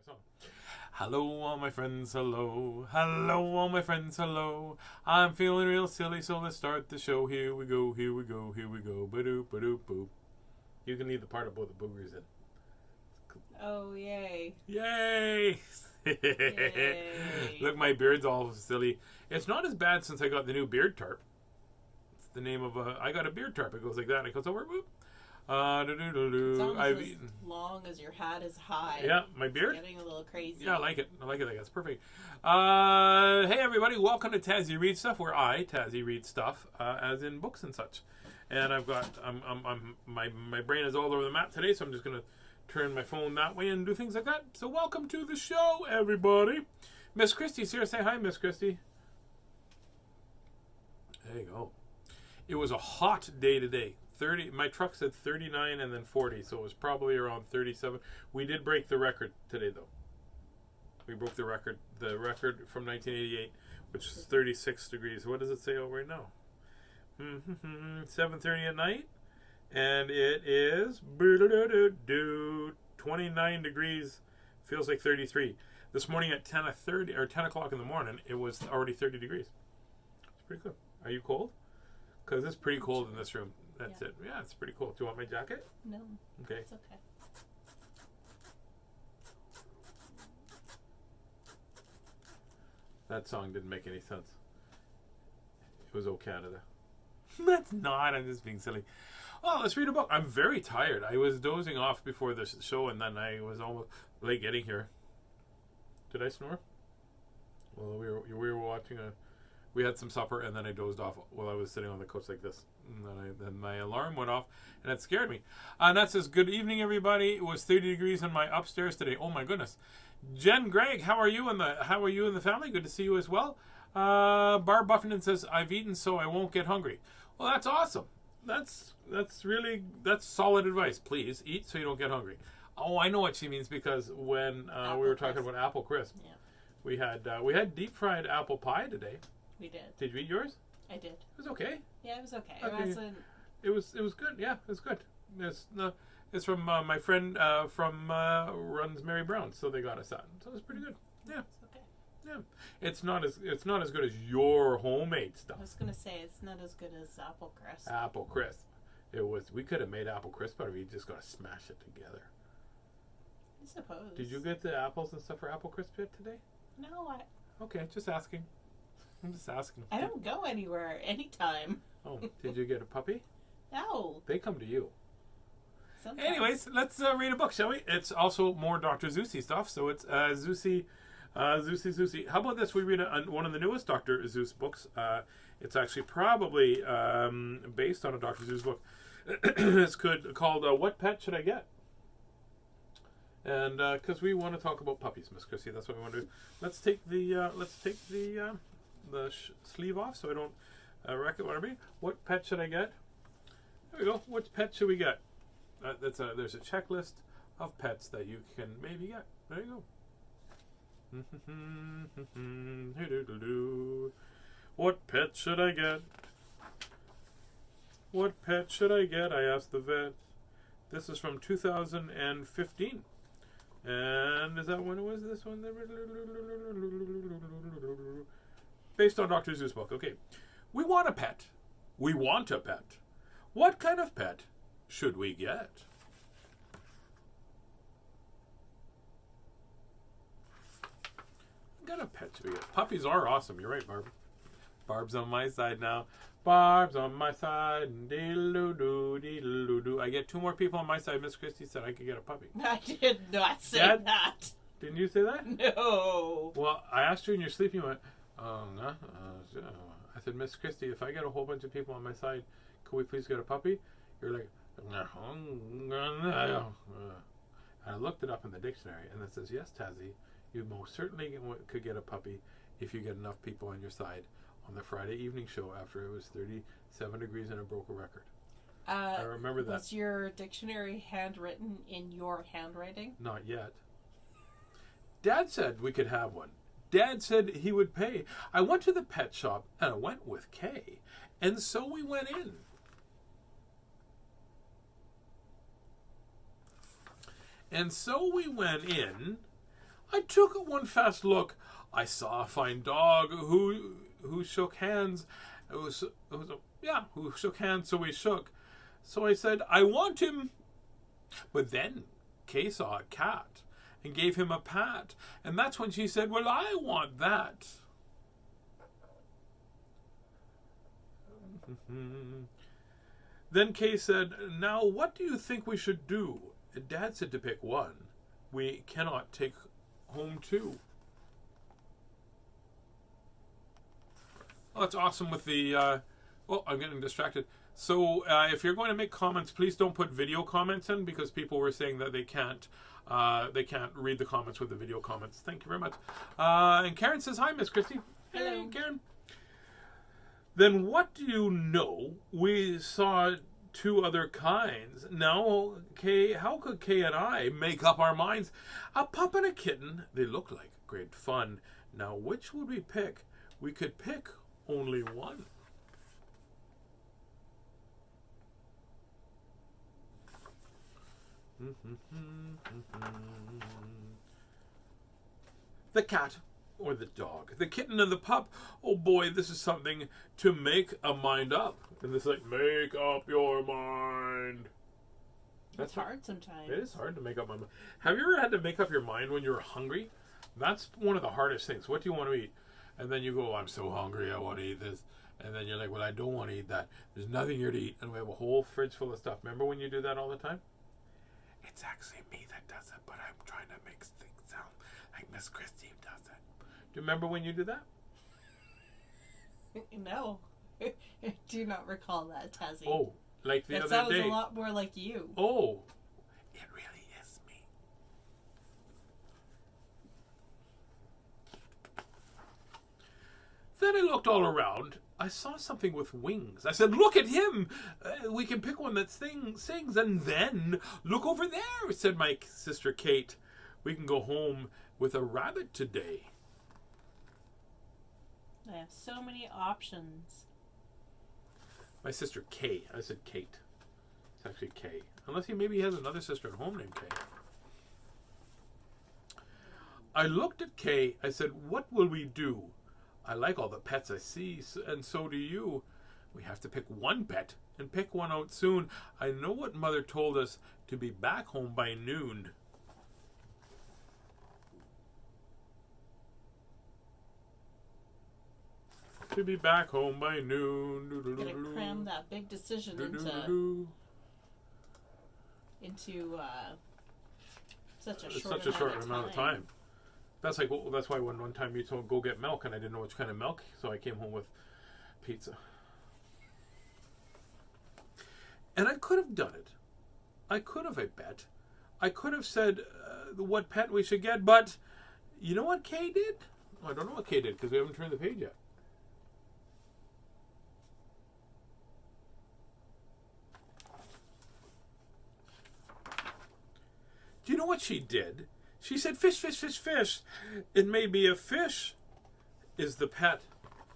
song. Hello, all my friends, hello. Hello, all my friends, hello. I'm feeling real silly, so let's start the show. Here we go, here we go, here we go. Ba-doop, ba-doop, boop. You can leave the part about the boogers in. Oh, yay. Yay! Yay. Look, my beard's all silly. It's not as bad since I got the new beard tarp. It's the name of I got a beard tarp. It goes like that. It goes over, whoop. It's almost I've as eaten. long as your hat is high. Yeah, my beard. It's getting a little crazy. Yeah, I like it. I like it. That's perfect. Hey, everybody. Welcome to Tazzy Read Stuff, where I, Tazzy, read stuff, as in books and such. And I've got, my brain is all over the map today, so I'm just going to turn my phone that way and do things like that. So welcome to the show, everybody. Miss Christie's here. Say hi, Miss Christie. There you go. It was a hot day today. 30. My truck said 39 and then 40, so it was probably around 37. We did break the record today, though. We broke the record from 1988, which is 36 degrees. What does it say out right now? 7:30 at night, and it is 29 degrees. Feels like 33. This morning at 10 o'clock in the morning, it was already 30 degrees. It's pretty good. Are you cold? Because it's pretty cold in this room. That's it. Yeah, it's pretty cool. Do you want my jacket? No. Okay. It's okay. That song didn't make any sense. It was "Oh Canada." That's not. I'm just being silly. Oh, let's read a book. I'm very tired. I was dozing off before the show, and then I was almost late getting here. Did I snore? Well, we were watching we had some supper, and then I dozed off while I was sitting on the couch like this. And then my alarm went off, and it scared me. And that says, "Good evening, everybody." It was 30 degrees in my upstairs today. Oh my goodness. Jen Gregg, how are you and the family? Good to see you as well. Barb Buffington says, "I've eaten, so I won't get hungry." Well, that's awesome. That's solid advice. Please eat so you don't get hungry. Oh, I know what she means, because when we were talking about apple crisp, Yeah. we had deep fried apple pie today. We did. Did you eat yours? I did. It was okay. Yeah, it was okay. Okay. It wasn't... It was good. Yeah, it was good. It's from my friend runs Mary Brown, so they got us that. So it was pretty good. Yeah. It's okay. Yeah. It's not as good as your homemade stuff. I was going to say, it's not as good as apple crisp. Apple crisp. We could have made apple crisp, but you just got to smash it together. I suppose. Did you get the apples and stuff for apple crisp yet today? No, Okay, just asking. I'm just asking. I don't go anywhere anytime. Oh, did you get a puppy? No. They come to you. Sometimes. Anyways, let's read a book, shall we? It's also more Dr. Seussy stuff, so it's Seussy. How about this? We read one of the newest Dr. Seuss books. It's actually probably based on a Dr. Seuss book. It's called "What Pet Should I Get?" And because we want to talk about puppies, Miss Chrissy, that's what we want to do. Let's take the sleeve off so I don't wreck it. Whatever. What pet should I get? There we go. What pet should we get? There's a checklist of pets that you can maybe get. There you go. What pet should I get? What pet should I get? I asked the vet. This is from 2015. And is that when it was? This one? Based on Dr. Seuss book. Okay. We want a pet. We want a pet. What kind of pet should we get? What kind of pet should we get? Puppies are awesome. You're right, Barb. Barb's on my side now. Barb's on my side. Deedle-doo, deedle-doo. I get 2 more people on my side. Miss Christie said I could get a puppy. I did not say that. Didn't you say that? No. Well, I asked you in your sleep. You went, "Oh, no." I said, "Miss Christie, if I get a whole bunch of people on my side, could we please get a puppy?" You're like, "No." I looked it up in the dictionary, and it says, "Yes, Tazzy, you most certainly could get a puppy if you get enough people on your side on the Friday evening show after it was 37 degrees and it broke a record." I remember that. Was your dictionary handwritten in your handwriting? Not yet. Dad said we could have one. Dad said he would pay. I went to the pet shop, and I went with Kay. And so we went in. And so we went in I took one fast look. I saw a fine dog who shook hands. Who shook hands, so we shook. So I said, I want him. But then Kay saw a cat and gave him a pat. And that's when she said, well, I want that. Then Kay said, now what do you think we should do? Dad said to pick one. We cannot take home two. Oh, that's awesome with the... I'm getting distracted. So if you're going to make comments, please don't put video comments in, because people were saying that they can't read the comments with the video comments. Thank you very much. And Karen says, hi, Miss Christy. Hello. Hey, Karen. Then what do you know? We saw two other kinds. Now, Kay, how could Kay and I make up our minds? A pup and a kitten, they look like great fun. Now, which would we pick? We could pick only one. The cat or the dog, the kitten and the pup. Oh boy, this is something to make a mind up. And it's like, make up your mind. That's hard sometimes. It is hard to make up my mind. Have you ever had to make up your mind when you're hungry? That's one of the hardest things. What do you want to eat? And then you go, I'm so hungry, I want to eat this. And then you're like, well, I don't want to eat that. There's nothing here to eat. And we have a whole fridge full of stuff. Remember when you do that all the time? It's actually me that does it, but I'm trying to make things sound like Miss Christie does it. Do you remember when you did that? No. I do not recall that, Tazzy. Oh, like the that other sounds day. a lot more like you. Oh, it really is me. Then I looked all around. I saw something with wings. I said, look at him. We can pick one that sings. And then, look over there, said my sister Kate. We can go home with a rabbit today. I have so many options. My sister Kay. I said Kate. It's actually Kay. Unless he maybe has another sister at home named Kay. I looked at Kay. I said, what will we do? I like all the pets I see, and so do you. We have to pick one pet and pick one out soon. I know what Mother told us, to be back home by noon. To be back home by noon. Gotta cram that big decision into such a short amount of time. That's like, well, that's why one time you told go get milk, and I didn't know which kind of milk, so I came home with pizza. And I could have done it. I could have, I bet. I could have said what pet we should get, but you know what Kay did? I don't know what Kay did, because we haven't turned the page yet. Do you know what she did? She said, fish, fish, fish, fish. It may be a fish is the pet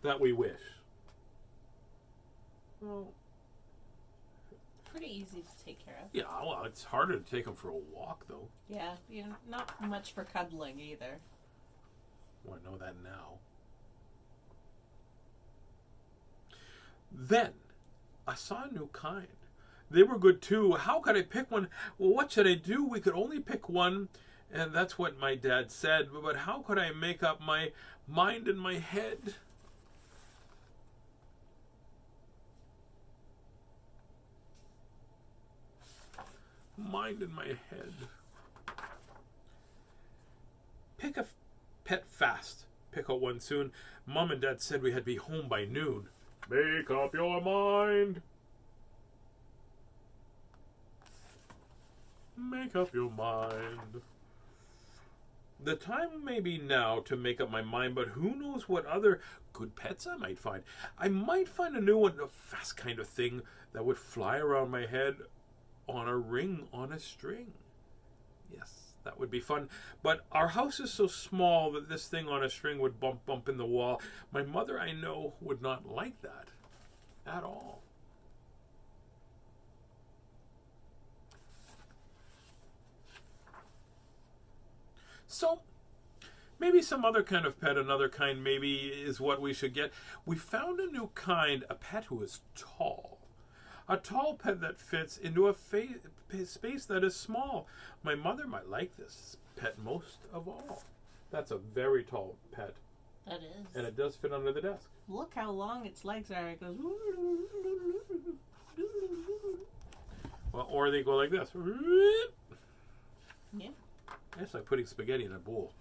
that we wish. Well, pretty easy to take care of. yeah, well, it's harder to take them for a walk, though. Yeah, not much for cuddling either. Well, I know that now. Then, I saw a new kind. They were good, too. How could I pick one? Well, what should I do? We could only pick one. And that's what my dad said. But how could I make up my mind in my head? Mind in my head. Pick a pet fast. Pick out one soon. Mom and Dad said we had to be home by noon. Make up your mind. Make up your mind. The time may be now to make up my mind, but who knows what other good pets I might find. I might find a new one, a fast kind of thing that would fly around my head on a ring on a string. Yes, that would be fun. But our house is so small that this thing on a string would bump in the wall. My mother, I know, would not like that at all. So, Maybe some other kind of pet, another kind maybe is what we should get. We found a new kind, a pet who is tall. A tall pet that fits into a space that is small. My mother might like this pet most of all. That's a very tall pet. That is. And it does fit under the desk. Look how long its legs are. It goes. Well, or they go like this. Yeah. It's like putting spaghetti in a bowl.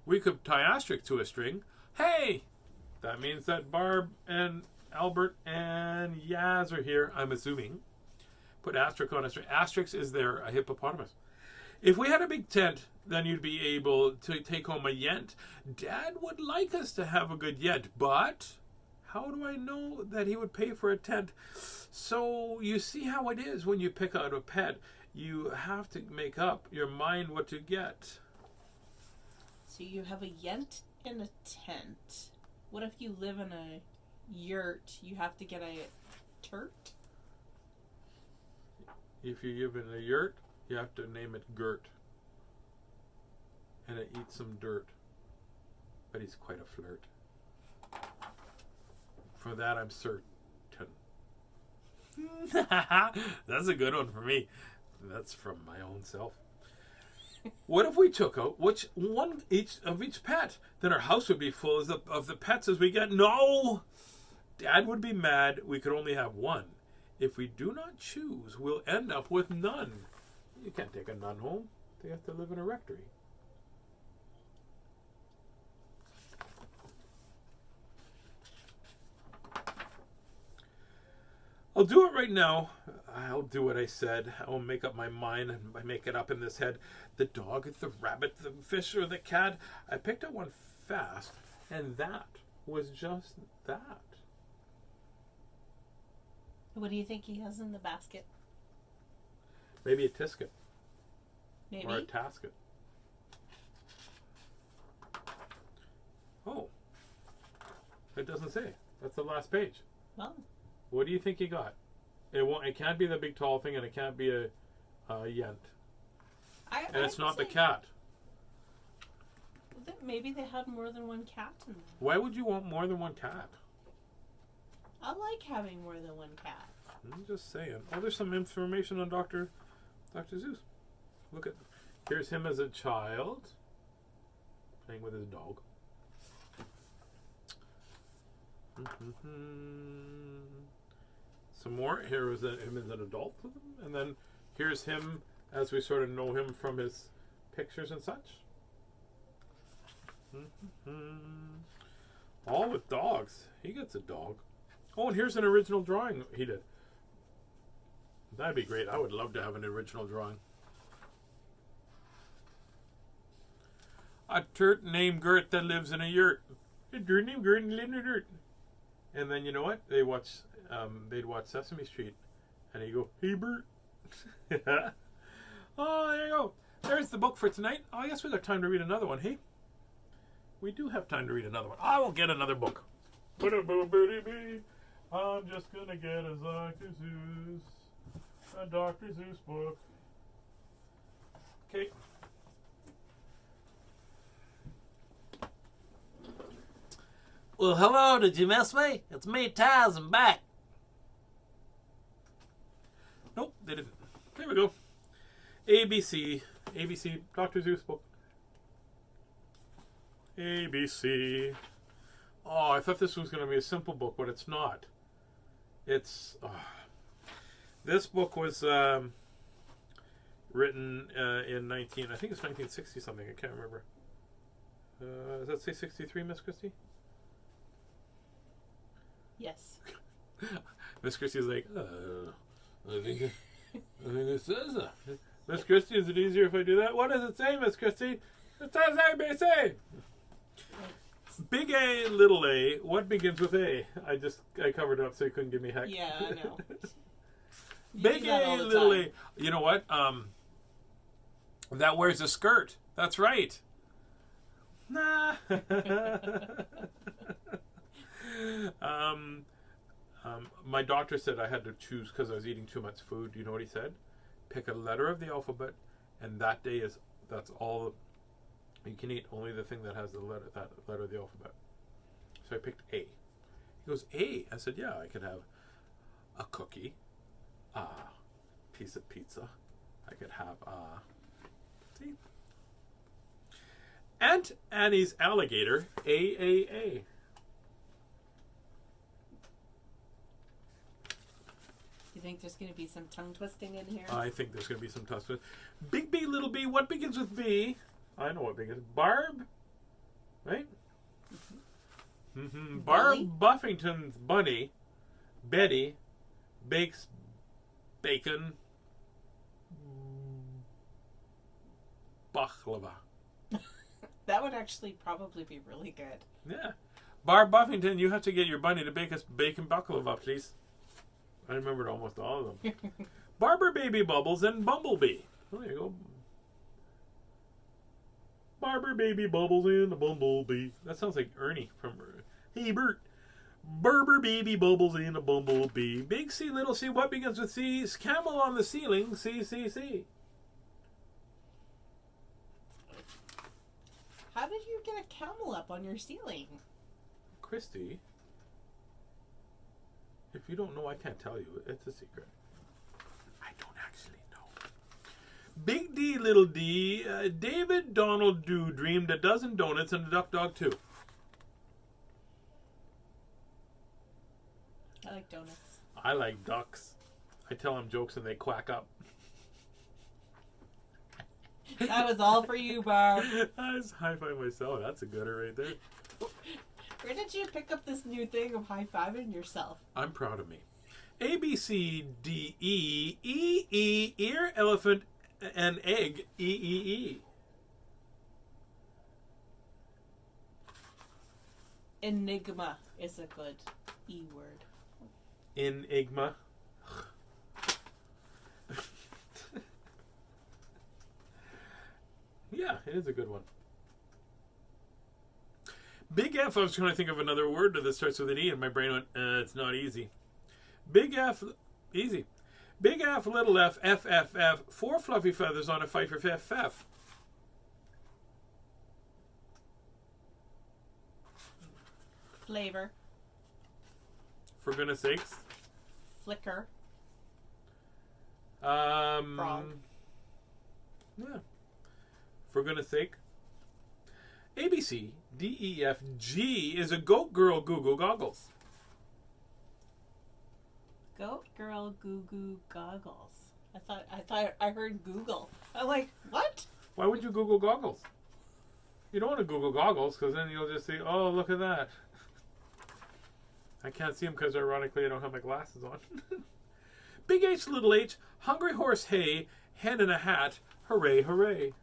We could tie Asterix to a string. Hey! That means that Barb and Albert and Yaz are here, I'm assuming. Put Asterix on a string. Asterix is there, a hippopotamus. If we had a big tent, then you'd be able to take home a yent. Dad would like us to have a good yent, but how do I know that he would pay for a tent? So you see how it is when you pick out a pet. You have to make up your mind what to get. So you have a yent in a tent. What if you live in a yurt? You have to get a turt? If you live in a yurt, you have to name it Gert. And it eats some dirt. But he's quite a flirt. For that I'm certain. That's a good one for me. That's from my own self. What if we took out each pet? Then our house would be full of the pets as we get. No! Dad would be mad. We could only have one. If we do not choose, we'll end up with none. You can't take a nun home. They have to live in a rectory. I'll do it right now. I'll do what I said. I'll make up my mind and I make it up in this head. The dog, the rabbit, the fish, or the cat. I picked out one fast, and that was just that. What do you think he has in the basket? Maybe a tisket. Maybe. Or a tasket. Oh. It doesn't say. That's the last page. Well. What do you think he got? It can't be the big tall thing, and it can't be a yent. And it's not the cat. Maybe they had more than one cat in there. Why would you want more than one cat? I like having more than one cat. I'm just saying. Oh, there's some information on Dr. Seuss. Look at, here's him as a child playing with his dog. Some more. Here is him as an adult with him, and then here's him as we sort of know him from his pictures and such. All with dogs. He gets a dog. Oh, and here's an original drawing he did. That'd be great. I would love to have an original drawing. A turt named Gert that lives in a yurt. A turt named Gert and lives in a yurt. And then you know what? They'd watch Sesame Street, and he'd go, "Hey Bert." Oh, there you go. There's the book for tonight. Oh, I guess we got time to read another one. Hey, we do have time to read another one. I will get another book. I'm just gonna get a Dr. Seuss book. Okay. Well, hello, did you miss me? It's me, Tazz, I'm back. Nope, they didn't. There we go. ABC, Dr. Seuss book. ABC. Oh, I thought this was going to be a simple book, but it's not. It's... This book was written in I think it's 1960 something, I can't remember. Does that say 63, Miss Christie? Yes. Miss Christie's like, I think it says that. Miss Christie, is it easier if I do that? What does it say, Miss Christie? It says ABC. Big A, little a. What begins with A? I covered it up so you couldn't give me heck. Yeah, I know. Big A, little a. You know what? That wears a skirt. That's right. Nah. My doctor said I had to choose because I was eating too much food. You know what he said? Pick a letter of the alphabet and that's all. You can eat only the thing that has that letter of the alphabet. So I picked A. He goes, A? I said, yeah, I could have a cookie, a piece of pizza. I could have see? Aunt Annie's alligator, AAA. You think there's going to be some tongue twisting in here? I think there's going to be some tough stuff. Big B, little B, what begins with B? I know what begins. Barb, right? Mm-hmm. Barb Buffington's bunny, Betty, bakes bacon, baklava. That would actually probably be really good. Yeah. Barb Buffington, you have to get your bunny to bake us bacon baklava, please. I remembered almost all of them. Barber Baby Bubbles and Bumblebee. Oh, there you go. Barber Baby Bubbles and a Bumblebee. That sounds like Ernie from Hey Bert. Barber Baby Bubbles and a Bumblebee. Big C, little C, what begins with C? Camel on the ceiling, C, C, C. How did you get a camel up on your ceiling? Christy, if you don't know, I can't tell you. It's a secret. I don't actually know. Big D, little D. David Donald Do dreamed a dozen donuts and a duck dog too. I like donuts. I like ducks. I tell them jokes and they quack up. That was all for you, Barb. I just high-five myself. That's a gooder right there. Where did you pick up this new thing of high-fiving yourself? I'm proud of me. A, B, C, D, E, E, E, ear, elephant, and egg, E, E, E. Enigma is a good E word. Enigma. Yeah, it is a good one. Big F, I was trying to think of another word that starts with an E, and my brain went, it's not easy. Big F, easy. Big F, little f, F, F, F, 4 fluffy feathers on a fifer, F, F. Flavor. For goodness sakes. Flicker. Frog. Yeah. For goodness sake. A, B, C, D, E, F, G is a goat girl goo goo goggles. Goat girl goo goo goggles. I heard Google. I'm like, what? Why would you Google goggles? You don't want to Google goggles because then you'll just say, oh, look at that. I can't see them because ironically I don't have my glasses on. Big H, little H, hungry horse hay, hen in a hat, hooray, hooray.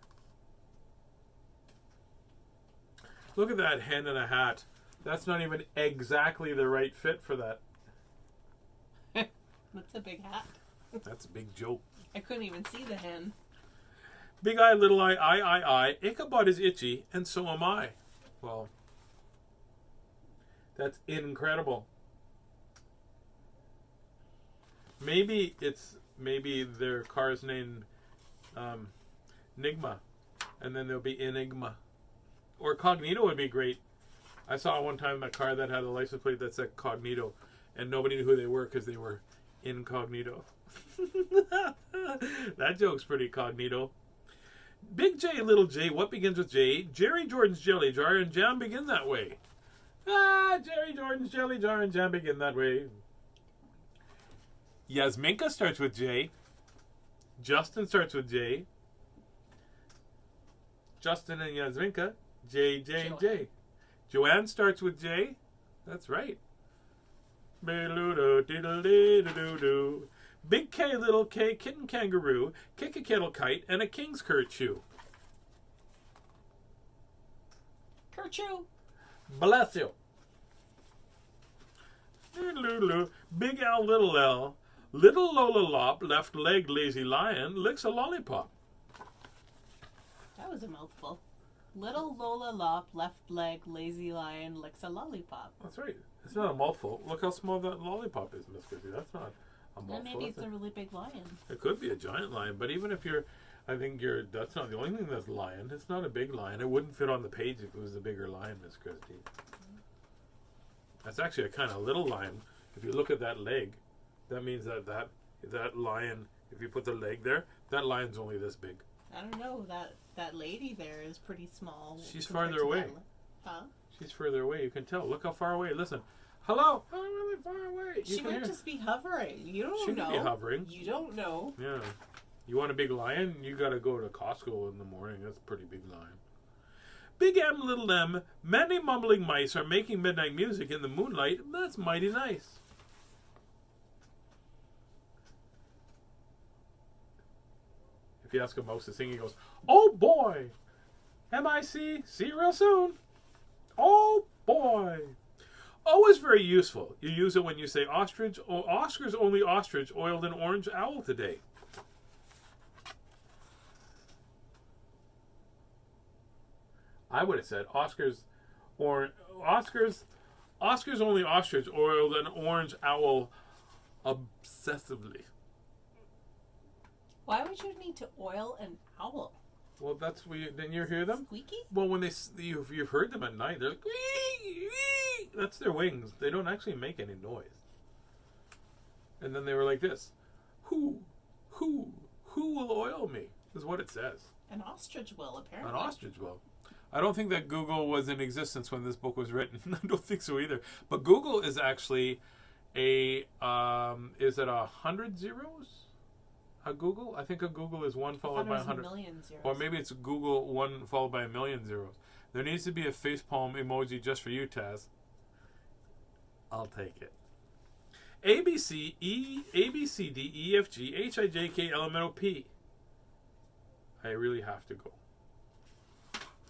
Look at that hen in a hat. That's not even exactly the right fit for that. That's a big hat. That's a big joke. I couldn't even see the hen. Big eye, little eye, I. Ichabod is itchy, and so am I. Well, that's incredible. Maybe their car's named Enigma, and then there'll be Enigma. Or Cognito would be great. I saw one time a car that had a license plate that said Cognito, and nobody knew who they were because they were incognito. That joke's pretty cognito. Big J, little J, what begins with J? Jerry Jordan's jelly jar and jam begin that way. Jerry Jordan's jelly jar and jam begin that way. Yasminka starts with J. Justin starts with J. Justin and Yasminka. J, J, J. Joanne starts with J. That's right. Big K, little K, kitten kangaroo, kick a kettle kite, and a king's kerchoo. Kerchoo. Bless you. Big L, little L, little Lola Lop, left leg lazy lion, licks a lollipop. That was a mouthful. Little Lola Lop, left leg, lazy lion, licks a lollipop. That's right. It's not a mouthful. Look how small that lollipop is, Miss Chrissy. That's not a mouthful. Then maybe it's a really big lion. It could be a giant lion, but even if you're I think that's not the only thing that's lion. It's not a big lion. It wouldn't fit on the page if it was a bigger lion, Miss Christie. That's actually a kind of little lion. If you look at that leg, that means that lion, if you put the leg there, that lion's only this big. I don't know. That lady there is pretty small. She's compared farther to away. that Huh? She's further away. You can tell. Look how far away. Listen. Hello. I'm really far away. She might just be hovering. You don't She know. could be hovering. You don't know. Yeah. You want a big lion? You got to go to Costco in the morning. That's a pretty big lion. Big M, little M, many mumbling mice are making midnight music in the moonlight. That's mighty nice. If you ask a mouse to sing, he goes, "Oh boy! M-I-C, see you real soon. Oh boy!" O is very useful. You use it when you say ostrich. Oscar's only ostrich oiled an orange owl today. I would have said Oscar's only ostrich oiled an orange owl obsessively. Why would you need to oil an owl? Well, that's didn't you hear them? Squeaky? Well, when you've heard them at night, they're like, wee, wee. That's their wings. They don't actually make any noise. And then they were like this, who will oil me? Is what it says. An ostrich will, apparently. An ostrich will. I don't think that Google was in existence when this book was written. I don't think so either. But Google is actually is it 100 zeros? A Google? I think a Google is 1 followed by 100. Million zeros. Or maybe it's Google 1 followed by 1,000,000 zeros. There needs to be a facepalm emoji just for you, Taz. I'll take it. A, B, C, D, E, F, G, H, I, J, K, L, M, N, O, P. I really have to go.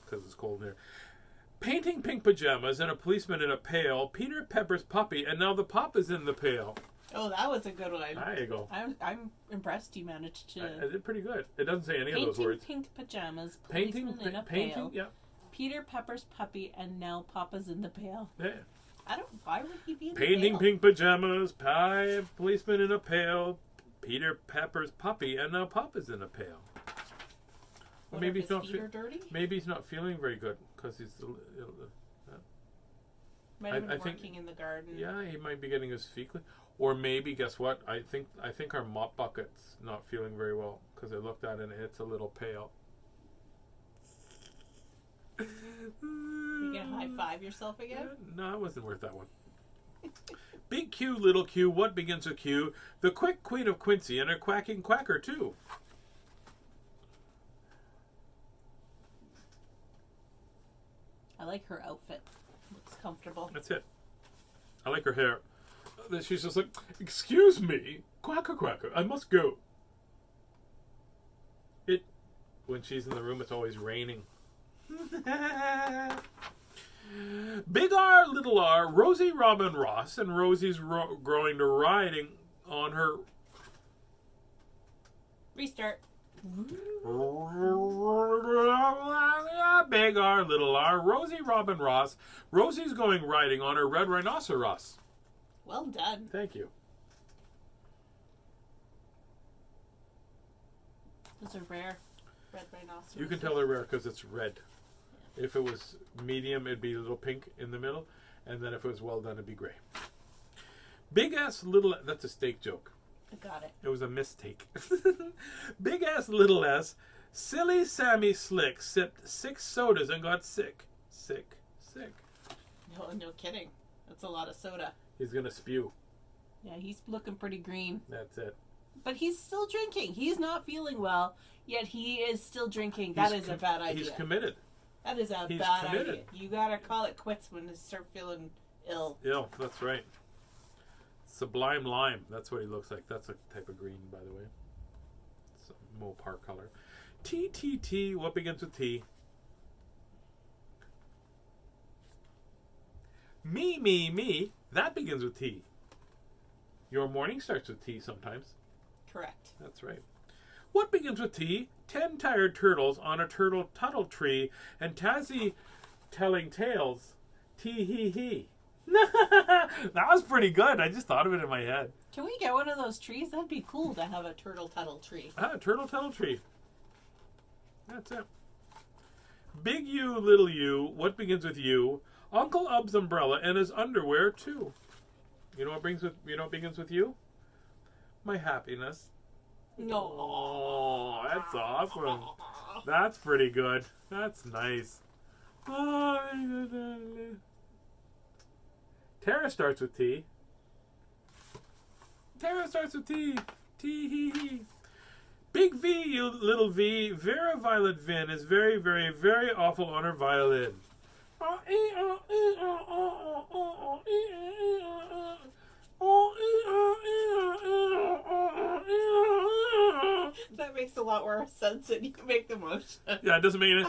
Because it's cold in here. Painting pink pajamas and a policeman in a pail. Peter Pepper's puppy, and now the pop is in the pail. Oh, that was a good one. There you go. I'm impressed you managed to... I did pretty good. It doesn't say any of those words. Painting pink pajamas, policeman in a pail. Yeah. Peter Pepper's puppy, and now Papa's in the pail. Yeah. Why would he be in the Painting pail? pink pajamas, policeman in a pail, Peter Pepper's puppy, and now Papa's in a pail. What, maybe if his feet are dirty? Maybe he's not feeling very good because he's. Might have been I think- working in the garden. Yeah, he might be getting his feet clean. Or maybe, guess what? I think our mop bucket's not feeling very well because I looked at it and it's a little pale. You gonna high five yourself again? No, it wasn't worth that one. Big Q, little Q, what begins with Q? The quick queen of Quincy and a quacking quacker too. I like her outfit. Looks comfortable. That's it. I like her hair. Then she's just like, "Excuse me, quacker quacker, I must go." When she's in the room, it's always raining. Big R, little R, Rosie, Robin, Ross, and Rosie's growing to riding on her. Restart. Big R, little R, Rosie, Robin, Ross. Rosie's going riding on her red rhinoceros. Well done. Thank you. Those are rare. Red rhinoceros. You can tell they're rare because it's red. If it was medium, it'd be a little pink in the middle. And then if it was well done, it'd be gray. Big ass little... That's a steak joke. I got it. It was a mistake. Big ass little s. Silly Sammy Slick sipped 6 sodas and got sick. Sick. No kidding. That's a lot of soda. He's going to spew. Yeah, he's looking pretty green. That's it. But he's still drinking. He's not feeling well, yet he is still drinking. That is a bad idea. He's committed. That is a He's bad committed. idea. You gotta call it quits when you start feeling ill. Yeah, that's right. Sublime lime. That's what he looks like. That's a type of green, by the way. It's a Mopar color. T. What begins with T? Me. That begins with T. Your morning starts with T sometimes. Correct. That's right. What begins with T? 10 tired turtles on a turtle tuttle tree, and Tazzy telling tales. Tee-hee-hee. That was pretty good. I just thought of it in my head. Can we get one of those trees? That'd be cool to have a turtle tuttle tree. Turtle tuttle tree. That's it. Big U, little U, what begins with U? Uncle Ub's umbrella and his underwear too. You know what begins with U? My happiness. No. Oh, that's awesome. That's pretty good. That's nice. Tara starts with T. Tara starts with T. T hee hee. Big V, you little V. Vera Violet Vin is very, very, very awful on her violin. That makes a lot more sense than you make the motion. Yeah, it doesn't make any.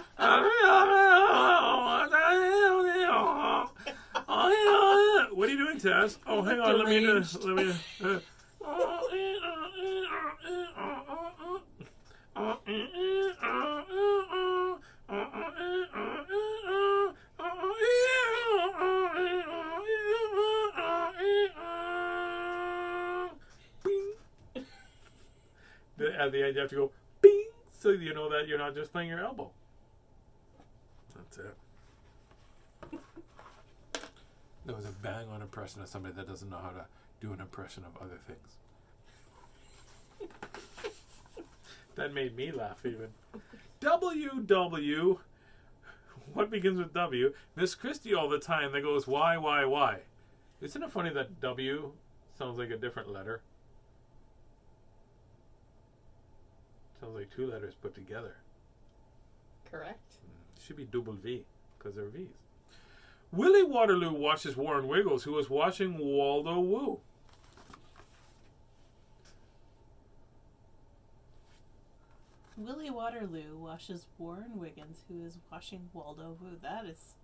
What are you doing, Tazz? Oh, hang on. Let me. At the end, you have to go bing, so you know that you're not just playing your elbow. That's it. That was a bang-on impression of somebody that doesn't know how to do an impression of other things. That made me laugh even. WW. What begins with W? Miss Christie all the time that goes why? Isn't it funny that W sounds like a different letter? Sounds like two letters put together. Correct. Should be double V because they're V's. Willie Waterloo watches Warren Wiggles, who was watching Waldo Woo. Willie Waterloo washes Warren Wiggins, who is washing Waldo Woo. That is...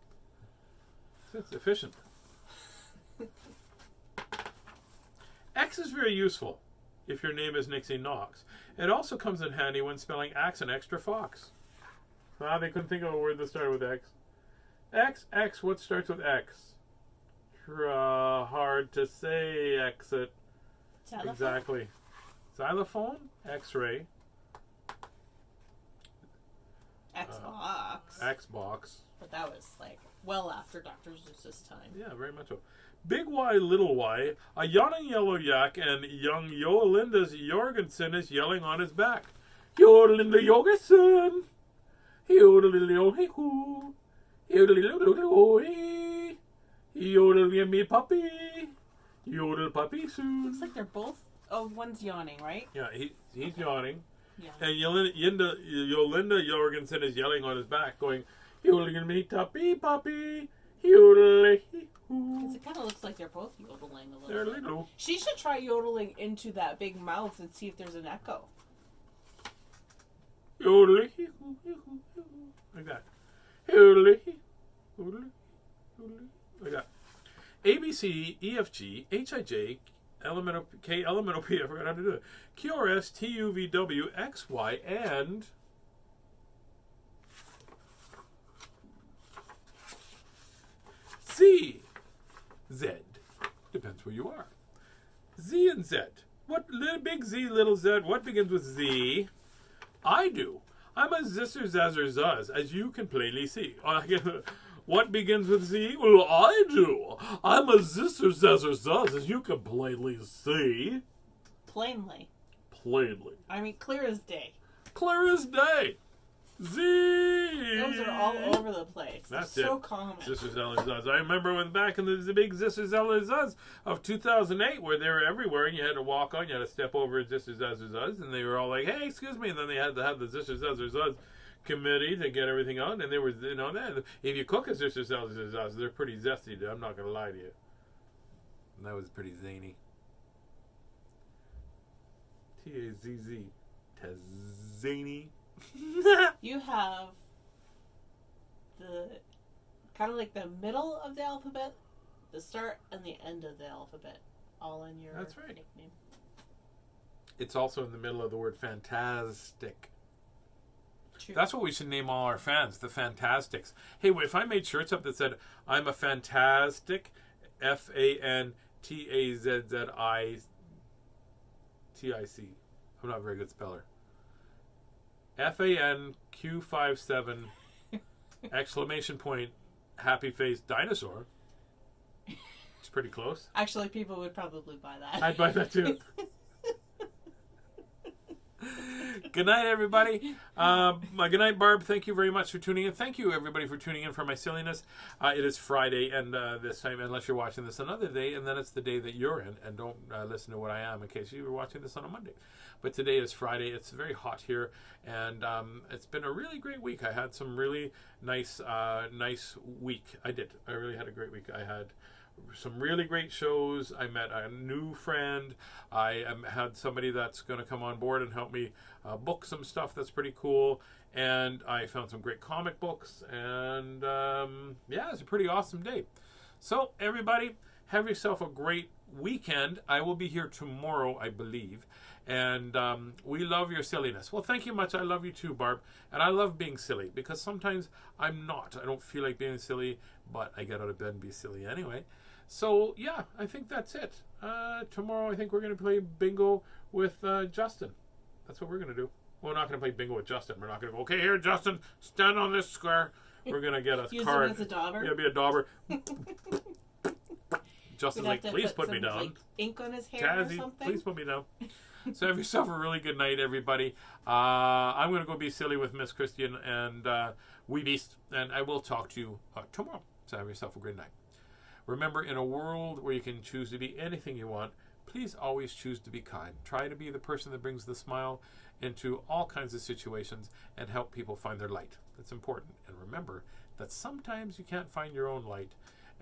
It's efficient. X is very useful if your name is Nixie Knox. It also comes in handy when spelling axe and extra fox. They couldn't think of a word that started with X. X, what starts with X? Hard to say, exit. Xylophone? Exactly. Xylophone, X-ray. Xbox. Xbox. But that was like well after Dr. Seuss's time. Yeah, very much so. Big Y, little Y, a yawning yellow yak, and young Yolinda's Jorgensen is yelling on his back. Yolinda Jorgensen! Yodelilio-hee-hoo! Yodelilio-hee! Yodel me puppy! Yodel puppy soon! Looks like they're both... Oh, one's yawning, right? Yeah, he's yawning. Yeah. And Yolinda Jorgensen is yelling on his back, going, Yodeling me puppy! Yodel-hee-hoo! Because it kind of looks like they're both yodeling a little They're bit. little. She should try yodeling into that big mouth and see if there's an echo. Yodel-hee-hoo-hee-hoo-hee-hoo. Like that. Yodel-hee-hoo-hee-hoo. Like that. A, B, C, E, F, G, H, I, J, K, L, M, N, O, P. I forgot how to do it. Q, R, S, T, U, V, W, X, Y, and... Z. Z. Depends where you are. Z and Z. What little big Z, little Z? What begins with Z? I do. I'm a zisser zazzer zuzz, as you can plainly see. What begins with Z? Well, I do. I'm a zisser zazzer zuzz, as you can plainly see. Plainly. Plainly. I mean, clear as day. Clear as day. Z. Those are all over the place. That's They're so it. common. Zisser Zeller Zuzz. I remember when back in the big Zisser Zeller Zuzz of 2008, where they were everywhere, and you had to walk on, you had to step over Zisser Zeller Zuzz, and they were all like, "Hey, excuse me," and then they had to have the Zisser Zeller Zuzz committee to get everything out, and they were, that if you cook a Zisser Zeller Zuzz, they're pretty zesty. I'm not gonna lie to you. And that was pretty zany. T-A-Z-Z, Tazzy. You have the kind of like the middle of the alphabet, the start and the end of the alphabet, all in your That's right. nickname. It's also in the middle of the word fantastic. True. That's what we should name all our fans, the Fantastics. Hey, if I made shirts up that said, I'm a fantastic, F-A-N-T-A-Z-Z-I-T-I-C. I'm not a very good speller. FANQ57 exclamation point happy face dinosaur. It's pretty close. Actually, people would probably buy that. I'd buy that too. Good night, everybody. Good night, Barb. Thank you very much for tuning in. Thank you, everybody, for tuning in for my silliness. It is Friday, and this time, unless you're watching this another day, and then it's the day that you're in, and don't listen to what I am in case you were watching this on a Monday. But today is Friday. It's very hot here, and it's been a really great week. I had some really nice week. I did. I really had a great week. I had some really great shows. I met a new friend. I had somebody that's going to come on board and help me book some stuff that's pretty cool. And I found some great comic books. And yeah, it's a pretty awesome day. So everybody, have yourself a great weekend. I will be here tomorrow, I believe. And we love your silliness. Well, thank you much. I love you too, Barb. And I love being silly because sometimes I'm not. I don't feel like being silly, but I get out of bed and be silly anyway. So, yeah, I think that's it. Tomorrow, I think we're going to play bingo with Justin. That's what we're going to do. We're not going to play bingo with Justin. We're not going to go, okay, here, Justin, stand on this square. We're going to get a Use card. him as a dauber. Yeah, be a dauber. Justin's like, please put me down. Like, ink on his hair Tazzy, or something. please put me down. So have yourself a really good night, everybody. I'm going to go be silly with Miss Christian and Wee Beast, and I will talk to you tomorrow. So have yourself a great night. Remember, in a world where you can choose to be anything you want, please always choose to be kind. Try to be the person that brings the smile into all kinds of situations and help people find their light. That's important. And remember that sometimes you can't find your own light,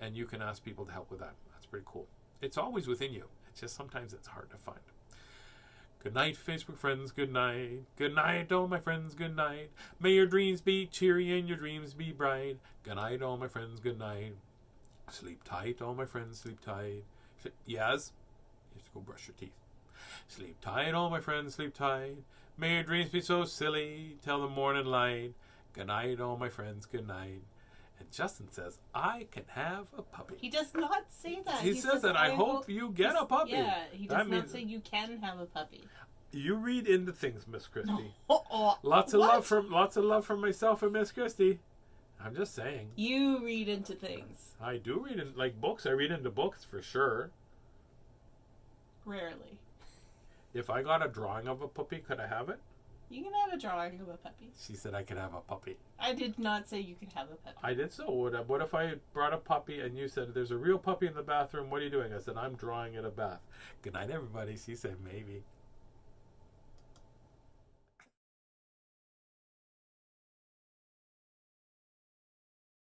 and you can ask people to help with that. That's pretty cool. It's always within you. It's just sometimes it's hard to find. Good night, Facebook friends. Good night. Good night, all my friends. Good night. May your dreams be cheery and your dreams be bright. Good night, all my friends. Good night. Sleep tight, all my friends. Sleep tight. Yes? You have to go brush your teeth. Sleep tight, all my friends. Sleep tight. May your dreams be so silly till the morning light. Good night, all my friends. Good night. And Justin says, I can have a puppy. He does not say that. He says that I hope you get a puppy. Yeah, he does That not means- say you can have a puppy. You read into things, Miss Christie. Oh, Lots of what? love from myself and Miss Christie. I'm just saying. You read into things. I do read in like books. I read into books for sure. Rarely. If I got a drawing of a puppy, could I have it? You can have a drawing of a puppy. She said I could have a puppy. I did not say you could have a puppy. I did so. What if I brought a puppy and you said, there's a real puppy in the bathroom. What are you doing? I said, I'm drawing at a bath. Good night, everybody. She said, maybe.